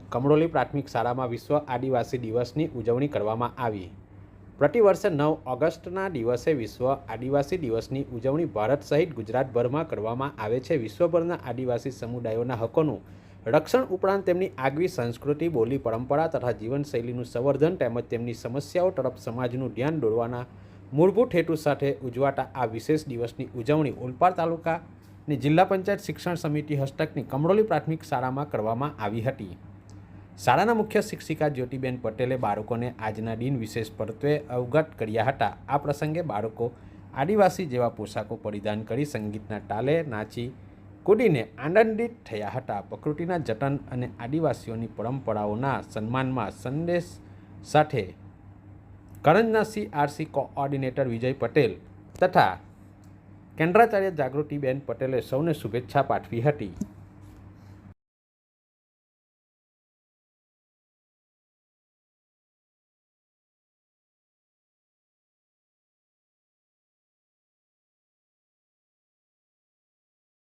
કમરોલી પ્રાથમિક શાળામાં વિશ્વ આદિવાસી દિવસની ઉજવણી કરવામાં આવી। પ્રતિવર્ષે 9 ઓગસ્ટના દિવસે વિશ્વ આદિવાસી દિવસની ઉજવણી ભારત સહિત ગુજરાતભરમાં કરવામાં આવે છે। વિશ્વભરના આદિવાસી સમુદાયોના હકોનું રક્ષણ ઉપરાંત તેમની આગવી સંસ્કૃતિ, બોલી, પરંપરા તથા જીવનશૈલીનું સંવર્ધન તેમજ તેમની સમસ્યાઓ તરફ સમાજનું ધ્યાન દોરવાના મૂળભૂત હેતુ સાથે ઉજવાતા આ વિશેષ દિવસની ઉજવણી ઓલપાડ તાલુકાની જિલ્લા પંચાયત શિક્ષણ સમિતિ હસ્તકની કમરોલી પ્રાથમિક શાળામાં કરવામાં આવી હતી। શાળાના મુખ્ય શિક્ષિકા જ્યોતિબેન પટેલે બાળકોને આજના દિન વિશેષ પરત્વે અવગત કર્યા હતા। આ પ્રસંગે બાળકો આદિવાસી જેવા પોશાકો પરિધાન કરી સંગીતના તાલે નાચી કૂદીને આનંદિત થયા હતા। પ્રકૃતિના જતન અને આદિવાસીઓની પરંપરાઓના સન્માનમાં સંદેશ સાથે કરંજના CRC કોઓર્ડિનેટર વિજય પટેલ તથા કેન્દ્રાચાર્ય જાગૃતિબેન પટેલે સૌને શુભેચ્છા પાઠવી હતી।